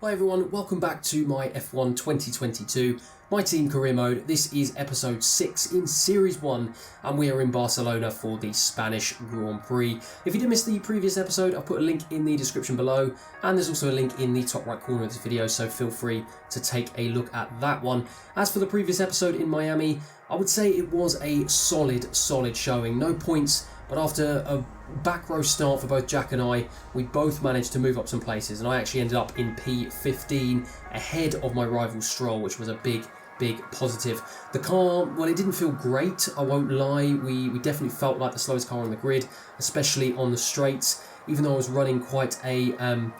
Hi everyone, welcome back to my F1 2022, my team career mode. This is episode 6 in series 1 and we are in Barcelona for the Spanish Grand Prix. If you did miss the previous episode, I'll put a link in the description below and there's also a link in the top right corner of this video, so feel free to take a look at that one. As for the previous episode in Miami, I would say it was a solid showing. No points, but after a back row start for both Jack and I, we both managed to move up some places, and I actually ended up in P15 ahead of my rival Stroll, which was a big positive. The car, well, it didn't feel great, I won't lie. We definitely felt like the slowest car on the grid, especially on the straights, even though I was running quite a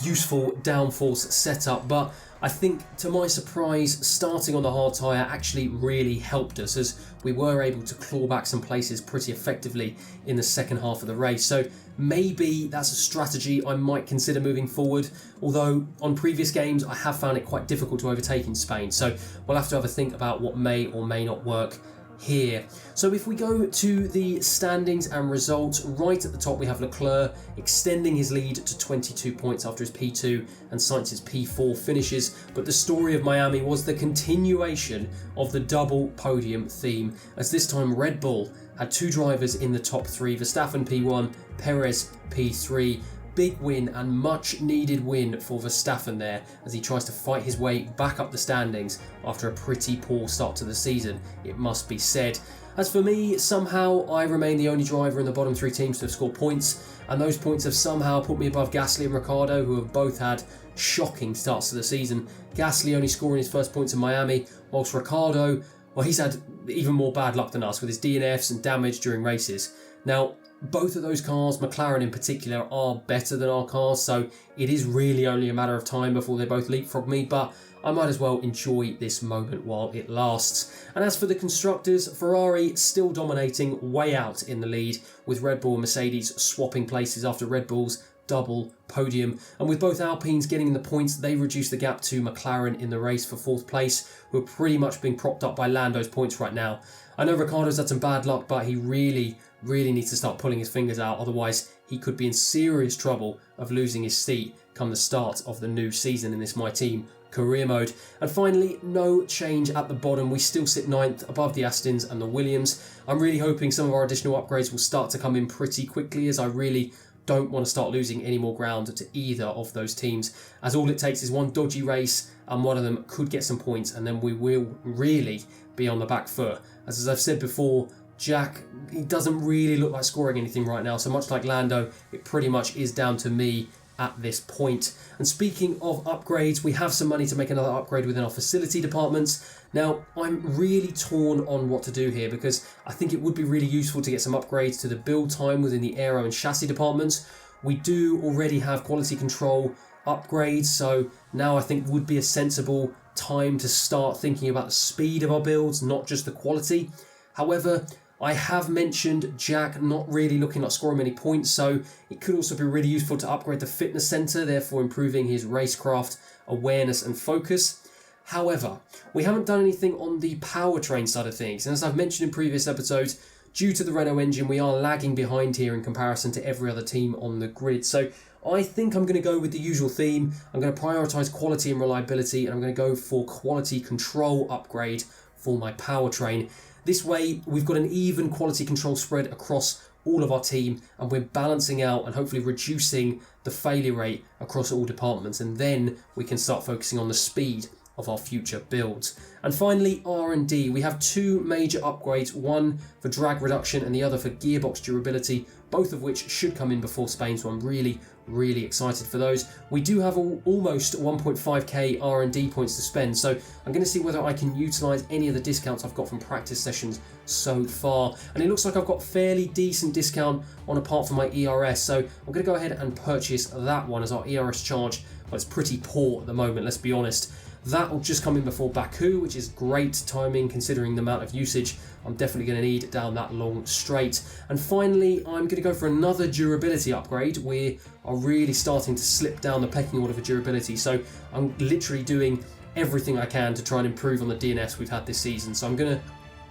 useful downforce setup. But I think, to my surprise, starting on the hard tyre actually really helped us, as we were able to claw back some places pretty effectively in the second half of the race. So maybe that's a strategy I might consider moving forward, although on previous games I have found it quite difficult to overtake in Spain. So we'll have to have a think about what may or may not work here. So if we go to the standings and results, right at the top we have Leclerc extending his lead to 22 points after his P2 and Sainz's P4 finishes. But the story of Miami was the continuation of the double podium theme, as this time Red Bull had two drivers in the top three: Verstappen P1, Perez P3. Big win and much needed win for Verstappen there, as he tries to fight his way back up the standings after a pretty poor start to the season, it must be said. As for me, somehow I remain the only driver in the bottom three teams to have scored points, and those points have somehow put me above Gasly and Ricciardo, who have both had shocking starts to the season. Gasly only scoring his first points in Miami, whilst Ricciardo, well, he's had even more bad luck than us with his DNFs and damage during races. Now, both of those cars, McLaren in particular, are better than our cars, so it is really only a matter of time before they both leapfrog me, but I might as well enjoy this moment while it lasts. And as for the constructors, Ferrari still dominating way out in the lead, with Red Bull and Mercedes swapping places after Red Bull's double podium. And with both Alpines getting the points, they reduce the gap to McLaren in the race for fourth place, who are pretty much being propped up by Lando's points right now. I know Ricciardo's had some bad luck, but he really needs to start pulling his fingers out, otherwise he could be in serious trouble of losing his seat come the start of the new season in this My Team career mode. And finally, no change at the bottom. We still sit 9th above the Astons and the Williams. I'm really hoping some of our additional upgrades will start to come in pretty quickly, as I really don't want to start losing any more ground to either of those teams, as all it takes is one dodgy race and one of them could get some points, and then we will really be on the back foot. As I've said before, Jack, he doesn't really look like scoring anything right now, so much like Lando, it pretty much is down to me at this point. And speaking of upgrades, we have some money to make another upgrade within our facility departments. Now, I'm really torn on what to do here, because I think it would be really useful to get some upgrades to the build time within the aero and chassis departments. We do already have quality control upgrades, so now I think would be a sensible time to start thinking about the speed of our builds, not just the quality. However, I have mentioned Jack not really looking like scoring many points, so it could also be really useful to upgrade the fitness centre, therefore improving his racecraft awareness and focus. However, we haven't done anything on the powertrain side of things, and as I've mentioned in previous episodes, due to the Renault engine, we are lagging behind here in comparison to every other team on the grid. So I think I'm going to go with the usual theme. I'm going to prioritise quality and reliability, and I'm going to go for quality control upgrade for my powertrain. This way, we've got an even quality control spread across all of our team, and we're balancing out and hopefully reducing the failure rate across all departments, and then we can start focusing on the speed of our future builds. And finally, R&D. We have two major upgrades, one for drag reduction and the other for gearbox durability, both of which should come in before Spain, so I'm really excited for those. We do have almost 1.5k R&D points to spend, so I'm going to see whether I can utilise any of the discounts I've got from practice sessions so far. And it looks like I've got fairly decent discount on apart from my ERS, so I'm going to go ahead and purchase that one, as our ERS charge, well, it's pretty poor at the moment, let's be honest. That will just come in before Baku, which is great timing considering the amount of usage I'm definitely going to need down that long straight. And finally, I'm going to go for another durability upgrade. We are really starting to slip down the pecking order for durability, so I'm literally doing everything I can to try and improve on the DNS we've had this season. So I'm going to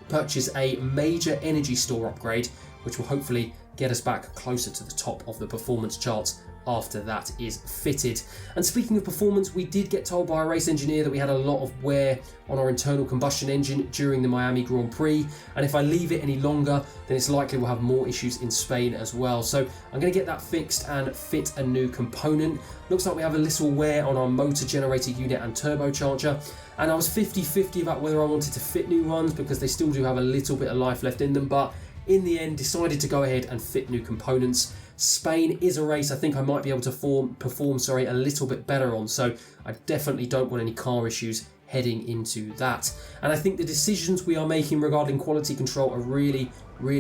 purchase a major energy store upgrade, which will hopefully get us back closer to the top of the performance charts after that is fitted. And speaking of performance, we did get told by a race engineer that we had a lot of wear on our internal combustion engine during the Miami Grand Prix, and if I leave it any longer, then it's likely we'll have more issues in Spain as well. So I'm going to get that fixed and fit a new component. Looks like we have a little wear on our motor generator unit and turbocharger, and I was 50-50 about whether I wanted to fit new ones because they still do have a little bit of life left in them, but in the end decided to go ahead and fit new components. Spain is a race I think I might be able to perform a little bit better on, so I definitely don't want any car issues heading into that. And I think the decisions we are making regarding quality control are really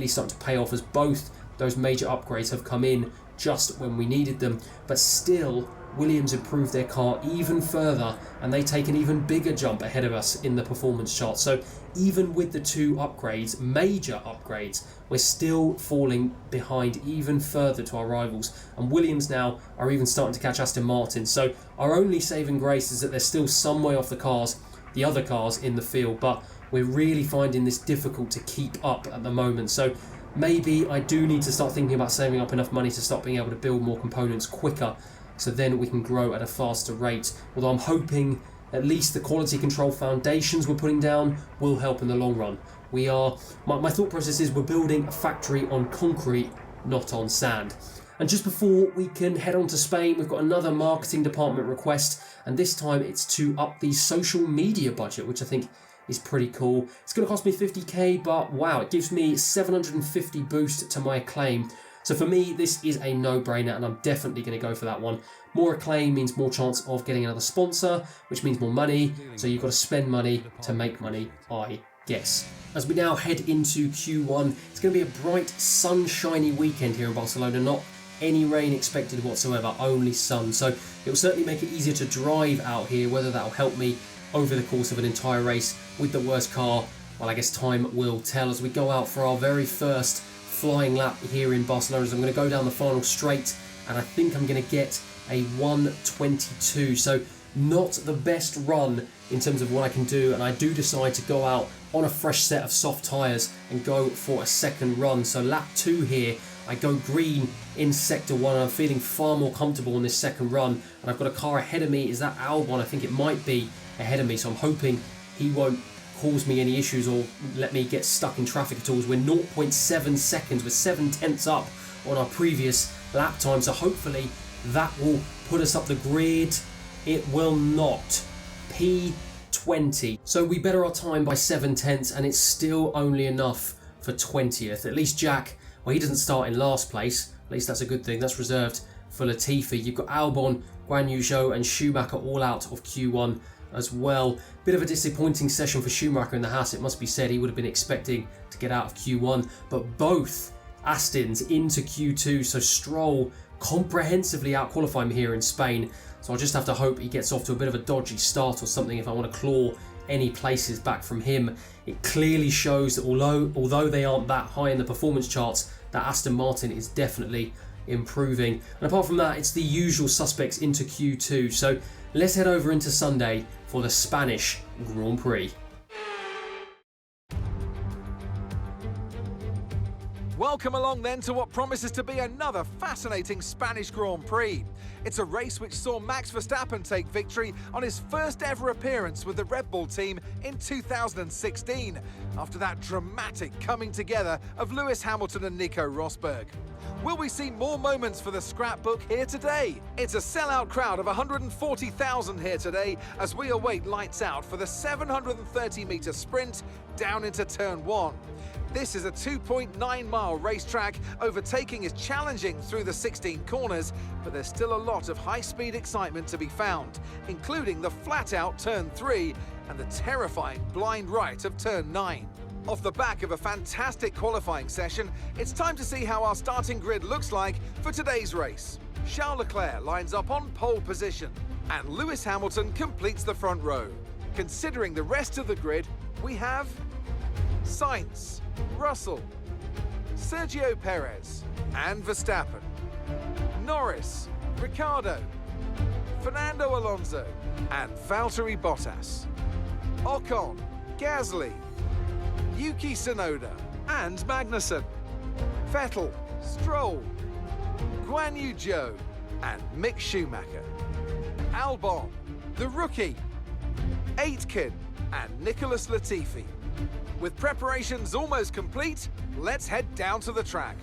starting to pay off, as both those major upgrades have come in just when we needed them. But still, Williams improved their car even further, and they take an even bigger jump ahead of us in the performance chart. So even with the two upgrades, major upgrades, we're still falling behind even further to our rivals, and Williams now are even starting to catch Aston Martin. So our only saving grace is that they're still some way off the other cars in the field, but we're really finding this difficult to keep up at the moment. So maybe I do need to start thinking about saving up enough money to start being able to build more components quicker, so then we can grow at a faster rate. Although I'm hoping at least the quality control foundations we're putting down will help in the long run. My thought process is we're building a factory on concrete, not on sand. And just before we can head on to Spain, we've got another marketing department request, and this time it's to up the social media budget, which I think is pretty cool. It's going to cost me 50k, but wow, it gives me 750 boost to my acclaim. So for me, this is a no-brainer, and I'm definitely going to go for that one. More acclaim means more chance of getting another sponsor, which means more money. So you've got to spend money to make money, I guess. As we now head into Q1, it's going to be a bright, sunshiny weekend here in Barcelona. Not any rain expected whatsoever, only sun. So it will certainly make it easier to drive out here. Whether that will help me over the course of an entire race with the worst car, well, I guess time will tell as we go out for our very first flying lap here in Barcelona. So I'm going to go down the final straight, and I think I'm going to get a 1:22. So not the best run in terms of what I can do, and I do decide to go out on a fresh set of soft tyres and go for a second run. So lap 2 here, I go green in sector 1. I'm feeling far more comfortable on this second run, and I've got a car ahead of me. Is that Albon? I think it might be ahead of me, so I'm hoping he won't cause me any issues or let me get stuck in traffic at all, as we're 0.7 seconds, we're 7/10 up on our previous lap time, so hopefully that will put us up the grid. It will not. P20. So we better our time by 7/10, and it's still only enough for 20th. At least Jack, well, he doesn't start in last place. At least that's a good thing. That's reserved for Latifi. You've got Albon, Guan Yu Zhou and Schumacher all out of Q1 as well. Bit of a disappointing session for Schumacher in the Haas, it must be said. He would have been expecting to get out of Q1, but both Astons into Q2, so Stroll comprehensively out-qualifying me here in Spain. So I'll just have to hope he gets off to a bit of a dodgy start or something if I want to claw any places back from him. It clearly shows that although they aren't that high in the performance charts, that Aston Martin is definitely improving. And apart from that, it's the usual suspects into Q2. So let's head over into Sunday for the Spanish Grand Prix. Welcome along then to what promises to be another fascinating Spanish Grand Prix. It's a race which saw Max Verstappen take victory on his first ever appearance with the Red Bull team in 2016, after that dramatic coming together of Lewis Hamilton and Nico Rosberg. Will we see more moments for the scrapbook here today? It's a sellout crowd of 140,000 here today as we await lights out for the 730-metre sprint down into Turn 1. This is a 2.9-mile racetrack. Overtaking is challenging through the 16 corners, but there's still a lot of high-speed excitement to be found, including the flat-out Turn 3 and the terrifying blind right of Turn 9. Off the back of a fantastic qualifying session, it's time to see how our starting grid looks like for today's race. Charles Leclerc lines up on pole position, and Lewis Hamilton completes the front row. Considering the rest of the grid, we have Sainz, Russell, Sergio Perez and Verstappen, Norris, Ricciardo, Fernando Alonso and Valtteri Bottas, Ocon, Gasly, Yuki Tsunoda and Magnussen, Vettel, Stroll, Guan Yu Zhou, and Mick Schumacher. Albon, the rookie, Aitken and Nicholas Latifi. With preparations almost complete, let's head down to the track.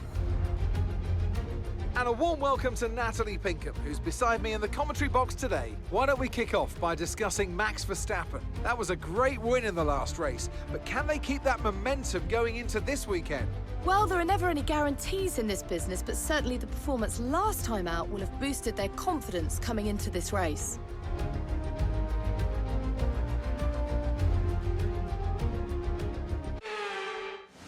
And a warm welcome to Natalie Pinkham, who's beside me in the commentary box today. Why don't we kick off by discussing Max Verstappen? That was a great win in the last race, but can they keep that momentum going into this weekend? Well, there are never any guarantees in this business, but certainly the performance last time out will have boosted their confidence coming into this race.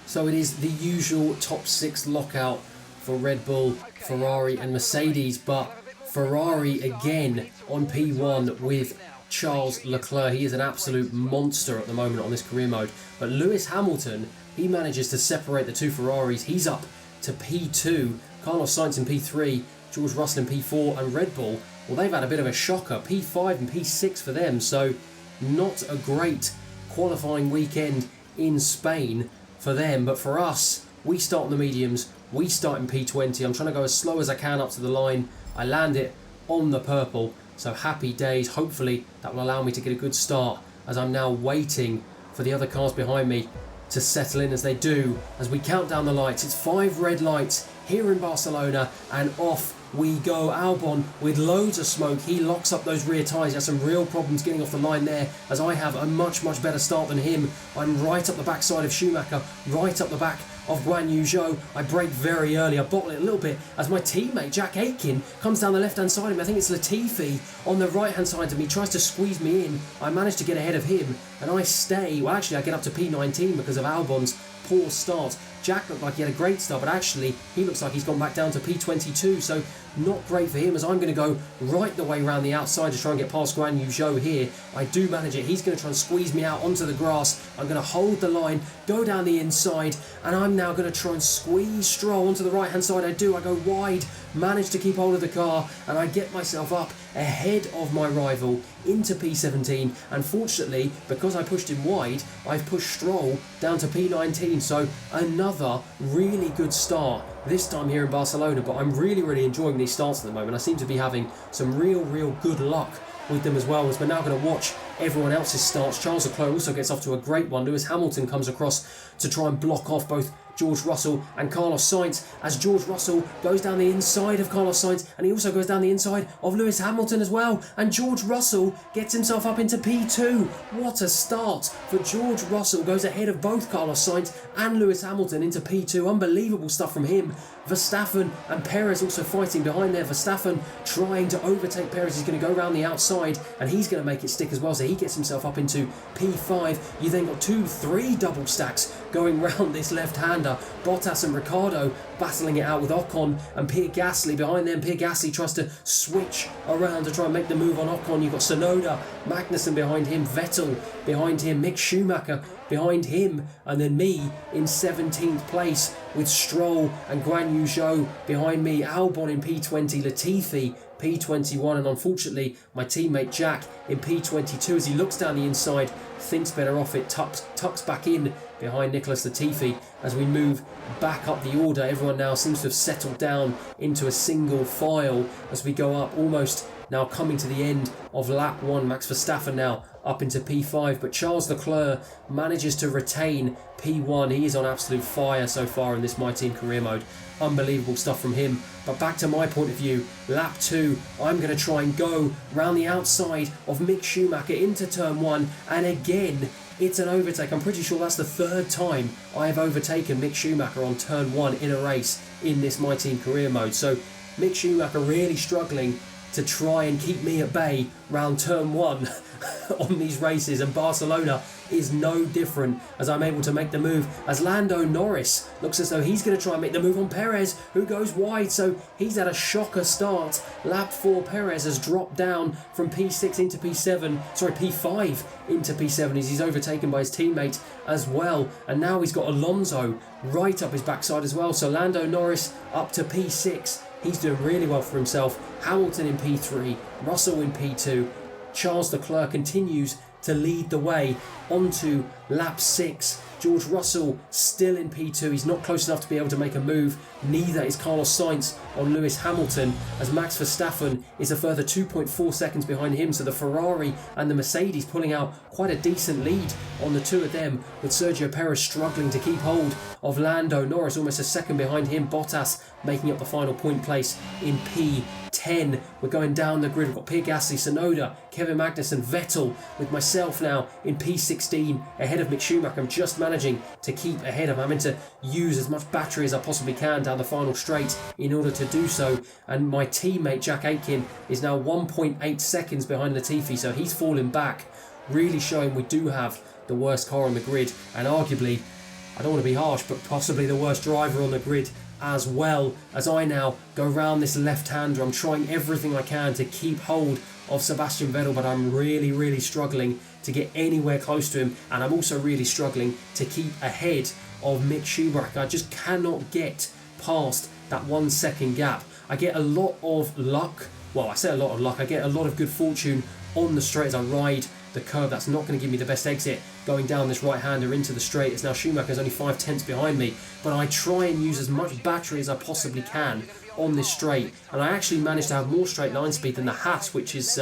So it is the usual top 6 lockout for Red Bull, Ferrari and Mercedes, but Ferrari again on P1 with Charles Leclerc. He is an absolute monster at the moment on this career mode. But Lewis Hamilton, he manages to separate the two Ferraris. He's up to P2, Carlos Sainz in P3, George Russell in P4, and Red Bull, well, they've had a bit of a shocker, P5 and P6 for them. So not a great qualifying weekend in Spain for them, but for us, we start on the mediums, we start in P20. I'm trying to go as slow as I can up to the line. I land it on the purple, so happy days. Hopefully that will allow me to get a good start as I'm now waiting for the other cars behind me to settle in as they do, as we count down the lights. It's 5 red lights here in Barcelona, and off we go. Albon with loads of smoke. He locks up those rear tyres. He has some real problems getting off the line there, as I have a much better start than him. I'm right up the backside of Schumacher, right up the back of Guan Yu Zhou. I brake very early. I bottle it a little bit as my teammate Jack Aitken comes down the left hand side of me. I think it's Latifi on the right hand side of me, tries to squeeze me in. I manage to get ahead of him and I stay. Well, actually I get up to P19 because of Albon's poor start. Jack looked like he had a great start, but actually he looks like he's gone back down to P22, so not great for him, as I'm going to go right the way around the outside to try and get past Guan Yu Zhou here. I do manage it. He's going to try and squeeze me out onto the grass. I'm going to hold the line, go down the inside, and I'm now going to try and squeeze Stroll onto the right hand side. I do. I go wide, manage to keep hold of the car, and I get myself up ahead of my rival into P17. And fortunately, because I pushed him wide, I've pushed Stroll down to P19. So another really good start this time here in Barcelona, but I'm really enjoying these starts at the moment. I seem to be having some real good luck with them as well, as we're now going to watch everyone else's starts. Charles Leclerc also gets off to a great one. Lewis Hamilton comes across to try and block off both George Russell and Carlos Sainz, as George Russell goes down the inside of Carlos Sainz, and he also goes down the inside of Lewis Hamilton as well, and George Russell gets himself up into P2. What a start for George Russell, goes ahead of both Carlos Sainz and Lewis Hamilton into P2. Unbelievable stuff from him. Verstappen and Perez also fighting behind there. Verstappen trying to overtake Perez. He's going to go around the outside and he's going to make it stick as well, so he gets himself up into P5. You then got 2-3 double stacks going round this left-hander. Bottas and Ricciardo battling it out with Ocon and Pierre Gasly behind them. Pierre Gasly tries to switch around to try and make the move on Ocon. You've got Tsunoda, Magnussen behind him, Vettel behind him, Mick Schumacher behind him, and then me in 17th place with Stroll and Guan Yu Zhou behind me. Albon in P20, Latifi P21, and unfortunately my teammate Jack in P22, as he looks down the inside, thinks better off it, tucks back in behind Nicholas Latifi. As we move back up the order, everyone now seems to have settled down into a single file as we go up, almost now coming to the end of lap 1. Max Verstappen now up into P5, but Charles Leclerc manages to retain P1. He is on absolute fire so far in this My Team career mode. Unbelievable stuff from him. But back to my point of view, lap 2, I'm going to try and go round the outside of Mick Schumacher into turn 1, and again it's an overtake. I'm pretty sure that's the 3rd time I have overtaken Mick Schumacher on turn 1 in a race in this My Team career mode. So Mick Schumacher really struggling to try and keep me at bay round turn 1 on these races, and Barcelona is no different, as I'm able to make the move, as Lando Norris looks as though he's going to try and make the move on Perez, who goes wide. So he's had a shocker start. Lap 4, Perez has dropped down from P6 into P5 into P7 as he's overtaken by his teammate as well, and now he's got Alonso right up his backside as well. So Lando Norris up to P6. He's doing really well for himself. Hamilton in P3, Russell in P2. Charles Leclerc continues to lead the way onto lap 6. George Russell still in P2. He's not close enough to be able to make a move. Neither is Carlos Sainz on Lewis Hamilton, as Max Verstappen is a further 2.4 seconds behind him. So the Ferrari and the Mercedes pulling out quite a decent lead on the two of them, with Sergio Perez struggling to keep hold of Lando Norris, almost a second behind him. Bottas making up the final point place in P10. We're going down the grid. We've got Pierre Gasly, Tsunoda, Kevin Magnussen, Vettel, with myself now in P16 ahead of Mick Schumacher. I'm just managing to keep ahead. I'm having to use as much battery as I possibly can down the final straight in order to do so, and my teammate Jack Aitken is now 1.8 seconds behind Latifi, so he's falling back, really showing we do have the worst car on the grid, and arguably, I don't want to be harsh, but possibly the worst driver on the grid as well. As I now go round this left-hander, I'm trying everything I can to keep hold of Sebastian Vettel, but I'm really struggling to get anywhere close to him, and I'm also really struggling to keep ahead of Mick Schumacher. I just cannot get past that 1 second gap. I get a lot of luck, well, I say a lot of luck, I get a lot of good fortune on the straight as I ride the curve. That's not going to give me the best exit going down this right-hander into the straight, as now Schumacher's only 5/10 behind me, but I try and use as much battery as I possibly can on this straight, and I actually managed to have more straight line speed than the Haas, which is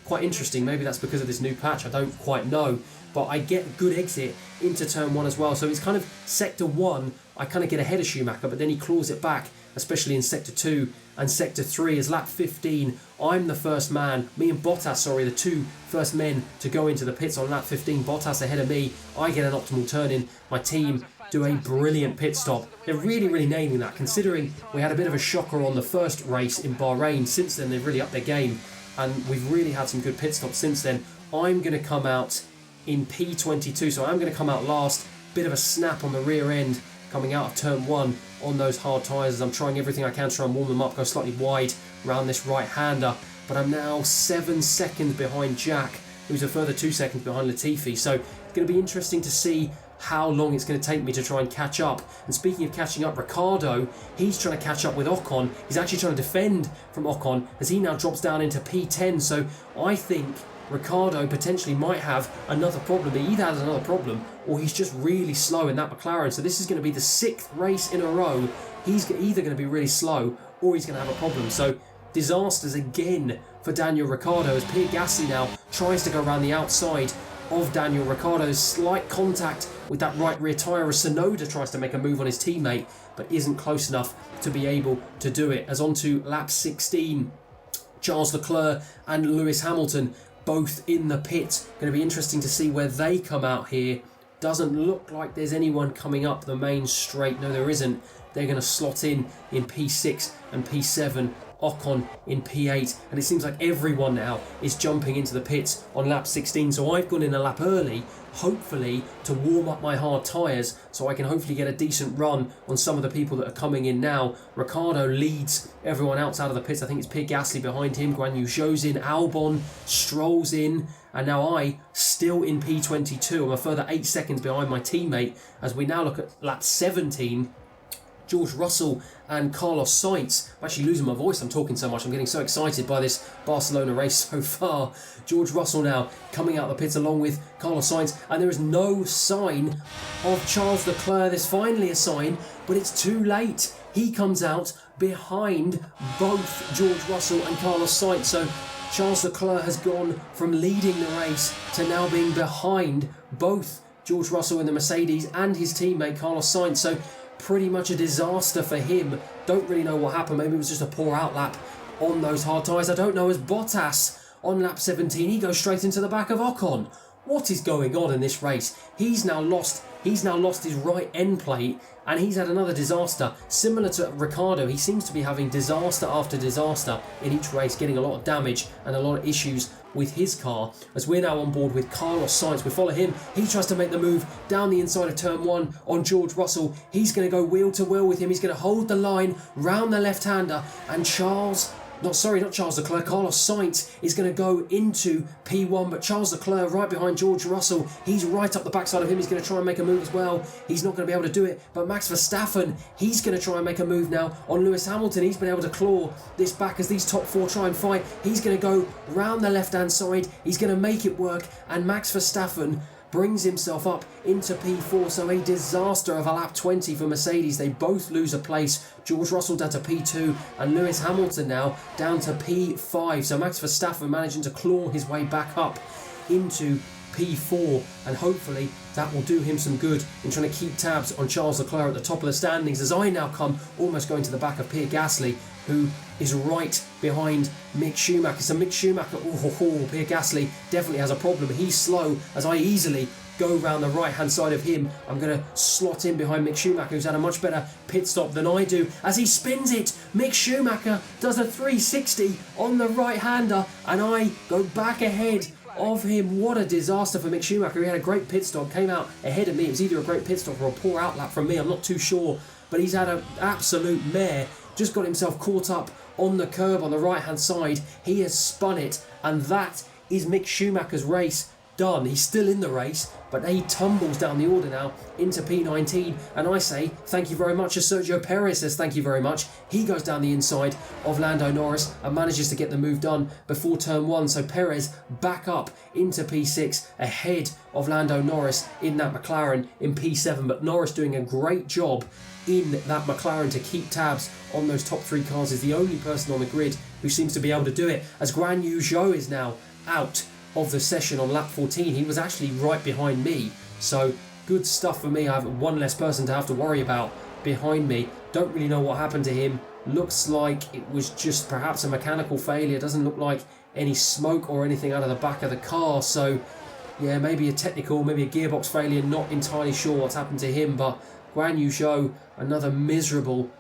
quite interesting. Maybe that's because of this new patch, I don't quite know, but I get good exit into turn 1 as well. So it's kind of sector 1, I kind of get ahead of Schumacher, but then he claws it back, especially in sector 2 and sector 3. As lap 15, I'm the first man, me and Bottas, the two first men to go into the pits on lap 15. Bottas ahead of me, I get an optimal turn in, my team do a brilliant pit stop. They're really nailing that, considering we had a bit of a shocker on the first race in Bahrain. Since then they've really upped their game, and we've really had some good pit stops since then. I'm going to come out in P22, so I'm going to come out last. Bit of a snap on the rear end coming out of turn 1 on those hard tyres, as I'm trying everything I can to try and warm them up, go slightly wide around this right-hander, but I'm now 7 seconds behind Jack, who's a further 2 seconds behind Latifi. So it's going to be interesting to see how long it's going to take me to try and catch up. And speaking of catching up, Ricciardo, he's trying to catch up with Ocon. He's actually trying to defend from Ocon as he now drops down into P10. So I think Ricciardo potentially might have another problem. He either has another problem or he's just really slow in that McLaren. So this is going to be the 6th race in a row. He's either going to be really slow or he's going to have a problem. So disasters again for Daniel Ricciardo, as Pierre Gasly now tries to go around the outside of Daniel Ricciardo's. Slight contact with that right rear tyre as Tsunoda tries to make a move on his teammate, but isn't close enough to be able to do it. As onto lap 16, Charles Leclerc and Lewis Hamilton both in the pit. Going to be interesting to see where they come out here. Doesn't look like there's anyone coming up the main straight. No, there isn't. They're going to slot in P6 and P7. Ocon in P8, and it seems like everyone now is jumping into the pits on lap 16. So I've gone in a lap early, hopefully to warm up my hard tyres, so I can hopefully get a decent run on some of the people that are coming in now. Ricciardo leads everyone else out of the pits. I think it's Pierre Gasly behind him. Guan Yu Zhou's in, Albon strolls in, and now I still in P22. I'm a further 8 seconds behind my teammate as we now look at lap 17. George Russell and Carlos Sainz. I'm actually losing my voice, I'm talking so much, I'm getting so excited by this Barcelona race so far. George Russell now coming out of the pits along with Carlos Sainz, and there is no sign of Charles Leclerc. There's finally a sign, but it's too late. He comes out behind both George Russell and Carlos Sainz, so Charles Leclerc has gone from leading the race to now being behind both George Russell in the Mercedes and his teammate Carlos Sainz. So pretty much a disaster for him. Don't really know what happened. Maybe it was just a poor outlap on those hard tyres. I don't know. As Bottas on lap 17, he goes straight into the back of Ocon. What is going on in this race? He's now lost his right end plate, and he's had another disaster. Similar to Ricciardo, he seems to be having disaster after disaster in each race, getting a lot of damage and a lot of issues with his car. As we're now on board with Carlos Sainz, we follow him. He tries to make the move down the inside of turn 1 on George Russell. He's going to go wheel to wheel with him. He's going to hold the line round the left-hander, and Charles Not Charles Leclerc. Carlos Sainz is going to go into P1, but Charles Leclerc right behind George Russell. He's right up the backside of him. He's going to try and make a move as well. He's not going to be able to do it, but Max Verstappen, he's going to try and make a move now on Lewis Hamilton. He's been able to claw this back as these top four try and fight. He's going to go round the left-hand side. He's going to make it work, and Max Verstappen brings himself up into P4, so a disaster of a lap 20 for Mercedes. They both lose a place. George Russell down to P2 and Lewis Hamilton now down to P5. So Max Verstappen managing to claw his way back up into P4, and hopefully that will do him some good in trying to keep tabs on Charles Leclerc at the top of the standings, as I now come almost going to the back of Pierre Gasly, who is right behind Mick Schumacher. So Mick Schumacher, Pierre Gasly definitely has a problem. He's slow, as I easily go round the right hand side of him. I'm going to slot in behind Mick Schumacher, who's had a much better pit stop than I do. As he spins it, Mick Schumacher does a 360 on the right hander, and I go back ahead of him. What a disaster for Mick Schumacher. He had a great pit stop, came out ahead of me. It was either a great pit stop or a poor outlap from me, I'm not too sure, but he's had an absolute mare. Just got himself caught up on the curb on the right hand side. He has spun it, and that is Mick Schumacher's race done. He's still in the race, but he tumbles down the order now into P19, and I say thank you very much, as Sergio Perez says thank you very much. He goes down the inside of Lando Norris and manages to get the move done before turn 1, so Perez back up into P6 ahead of Lando Norris in that McLaren in P7, but Norris doing a great job in that McLaren to keep tabs on those top three cars. Is the only person on the grid who seems to be able to do it, as Guan Yu Zhou is now out of the session on lap 14. He was actually right behind me, so good stuff for me. I have one less person to have to worry about behind me. Don't really know what happened to him. Looks like it was just perhaps a mechanical failure. Doesn't look like any smoke or anything out of the back of the car, so yeah, maybe a technical, maybe a gearbox failure. Not entirely sure what's happened to him, but Guan Yu Zhou, another miserable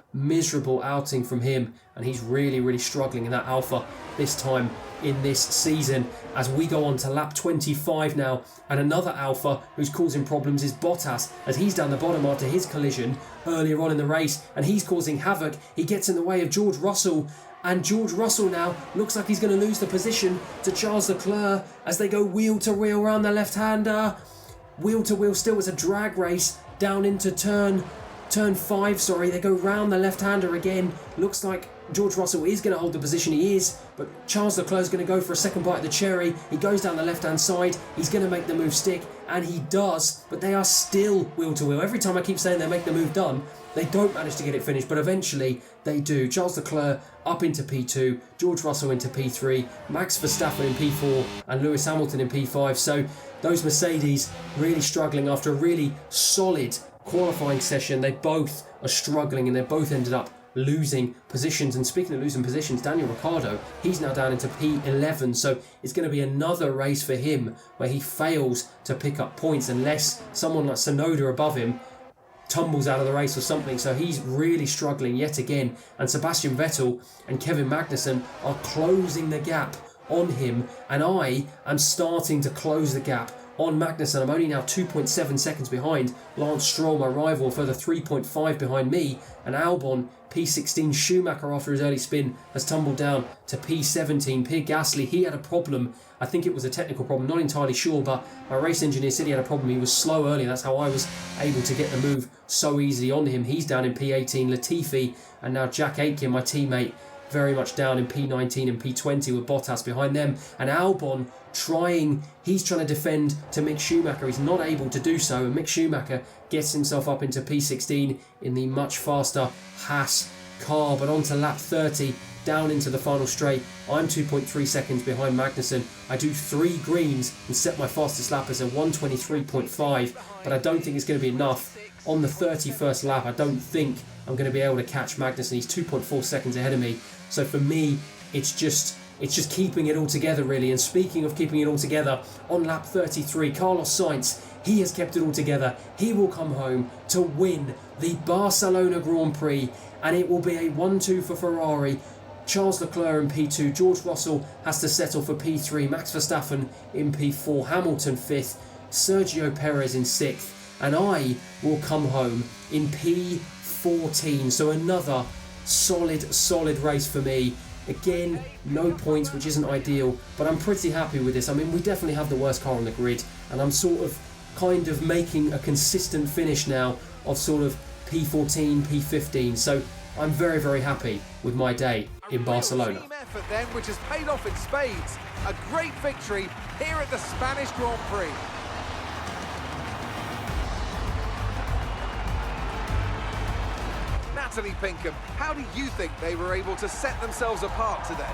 outing from him, and he's really struggling in that Alpha this time in this season. As we go on to lap 25 now, and another Alpha who's causing problems is Bottas, as he's down the bottom after his collision earlier on in the race, and he's causing havoc. He gets in the way of George Russell, and George Russell now looks like he's going to lose the position to Charles Leclerc as they go wheel to wheel around the left-hander. Wheel to wheel still. It's a drag race down into turn 5, they go round the left-hander again. Looks like George Russell is going to hold the position. He is, but Charles Leclerc is going to go for a second bite of the cherry. He goes down the left-hand side. He's going to make the move stick, and he does, but they are still wheel to wheel. Every time I keep saying they make the move done, they don't manage to get it finished, but eventually they do. Charles Leclerc up into P2, George Russell into P3, Max Verstappen in P4, and Lewis Hamilton in P5. So those Mercedes really struggling after a really solid qualifying session. They both are struggling, and they both ended up losing positions. And speaking of losing positions, Daniel Ricciardo, he's now down into P11, so it's going to be another race for him where he fails to pick up points unless someone like Tsunoda above him tumbles out of the race or something. So he's really struggling yet again, and Sebastian Vettel and Kevin Magnussen are closing the gap on him, and I am starting to close the gap on Magnussen. I'm only now 2.7 seconds behind Lance Stroll, my rival, further 3.5 behind me, and Albon P16. Schumacher, after his early spin, has tumbled down to P17. Pierre Gasly, he had a problem. I think it was a technical problem, not entirely sure, but my race engineer said he had a problem. He was slow early, that's how I was able to get the move so easily on him. He's down in P18. Latifi and now Jack Aitken, my teammate, very much down in P19 and P20 with Bottas behind them. And Albon he's trying to defend to Mick Schumacher. He's not able to do so, and Mick Schumacher gets himself up into P16 in the much faster Haas car. But on to lap 30, down into the final straight. I'm 2.3 seconds behind Magnussen. I do 3 greens and set my fastest lap as a 1:23.5, but I don't think it's going to be enough. On the 31st lap, I don't think I'm going to be able to catch Magnussen. He's 2.4 seconds ahead of me. So for me, it's just keeping it all together, really. And speaking of keeping it all together, on lap 33, Carlos Sainz, he has kept it all together. He will come home to win the Barcelona Grand Prix, and it will be a 1-2 for Ferrari. Charles Leclerc in P2, George Russell has to settle for P3, Max Verstappen in P4, Hamilton 5th, Sergio Perez in 6th, and I will come home in P14. So another solid race for me. Again, no points, which isn't ideal, but I'm pretty happy with this. I mean, we definitely have the worst car on the grid, and I'm sort of kind of making a consistent finish now of sort of P14, P15, so I'm very, very happy with my day in Barcelona. Team effort then, which has paid off in spades. A great victory here at the Spanish Grand Prix. Natalie Pinkham, how do you think they were able to set themselves apart today?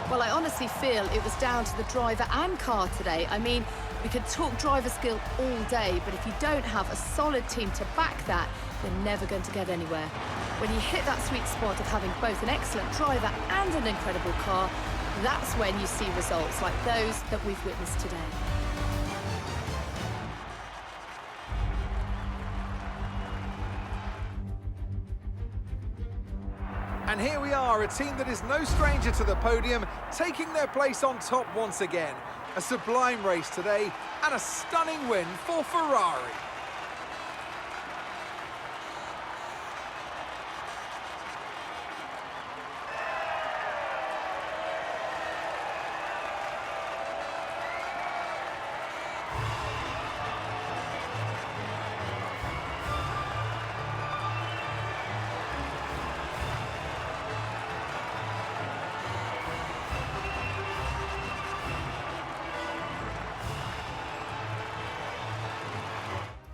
Well, I honestly feel it was down to the driver and car today. I mean, we could talk driver skill all day, but if you don't have a solid team to back that, you're never going to get anywhere. When you hit that sweet spot of having both an excellent driver and an incredible car, that's when you see results like those that we've witnessed today. And here we are, a team that is no stranger to the podium, taking their place on top once again. A sublime race today, and a stunning win for Ferrari.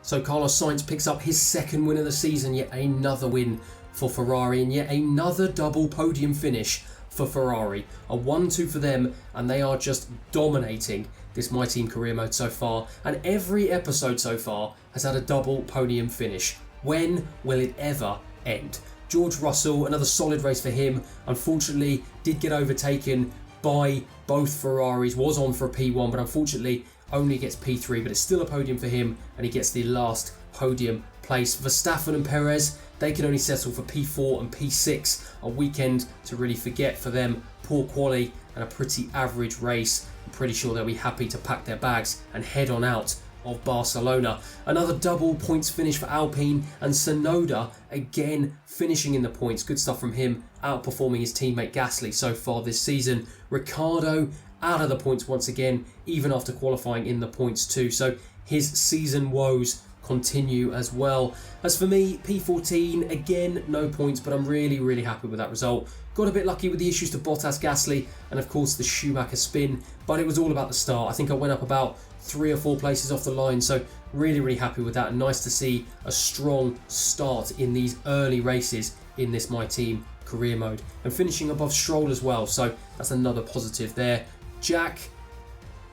So Carlos Sainz picks up his second win of the season, yet another win for Ferrari, and yet another double podium finish for Ferrari. A 1-2 for them, and they are just dominating this My Team career mode so far, and every episode so far has had a double podium finish. When will it ever end? George Russell, another solid race for him, unfortunately did get overtaken by both Ferraris, was on for a P1, but unfortunately only gets P3, but it's still a podium for him, and he gets the last podium place. Verstappen and Perez, they can only settle for P4 and P6, a weekend to really forget for them. Poor quali and a pretty average race. I'm pretty sure they'll be happy to pack their bags and head on out of Barcelona. Another double points finish for Alpine, and Tsunoda again finishing in the points. Good stuff from him, outperforming his teammate Gasly so far this season. Ricciardo out of the points once again, even after qualifying in the points too. So his season woes continue as well. As for me, P14, again, no points, but I'm really, really happy with that result. Got a bit lucky with the issues to Bottas, Gasly, and of course the Schumacher spin, but it was all about the start. I think I went up about 3 or 4 places off the line, so really, really happy with that. And nice to see a strong start in these early races in this My Team career mode. And finishing above Stroll as well, so that's another positive there. Jack,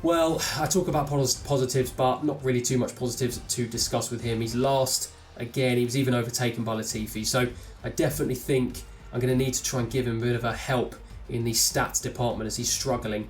well, I talk about positives, but not really too much positives to discuss with him. He's last again. He was even overtaken by Latifi, so I definitely think I'm going to need to try and give him a bit of a help in the stats department as he's struggling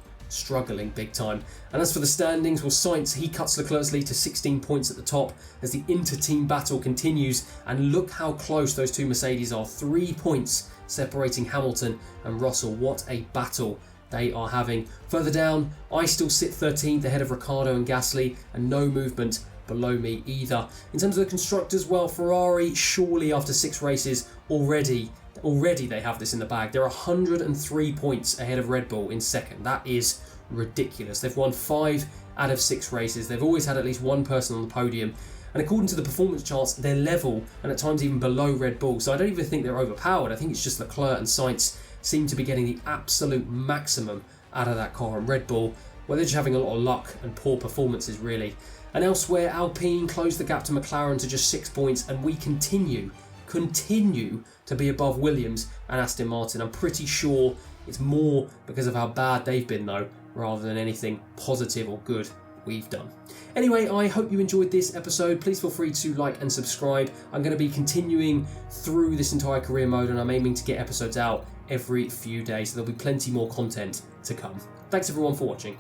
big time. And as for the standings, well, Sainz, he cuts Leclerc's lead to 16 points at the top as the inter-team battle continues, and look how close those two Mercedes are. 3 points separating Hamilton and Russell. What a battle they are having. Further down, I still sit 13th ahead of Ricciardo and Gasly, and no movement below me either. In terms of the constructors, well, Ferrari surely after 6 races already they have this in the bag. They're 103 points ahead of Red Bull in second. That is ridiculous. They've won 5 out of 6 races. They've always had at least one person on the podium, and according to the performance charts, they're level and at times even below Red Bull. So I don't even think they're overpowered. I think it's just Leclerc and Sainz seem to be getting the absolute maximum out of that car, and Red Bull, well, they're just having a lot of luck and poor performances really. And elsewhere, Alpine closed the gap to McLaren to just 6 points, and we continue to be above Williams and Aston Martin. I'm pretty sure it's more because of how bad they've been though, rather than anything positive or good we've done. Anyway, I hope you enjoyed this episode. Please feel free to like and subscribe. I'm going to be continuing through this entire career mode, and I'm aiming to get episodes out every few days, so there'll be plenty more content to come. Thanks everyone for watching.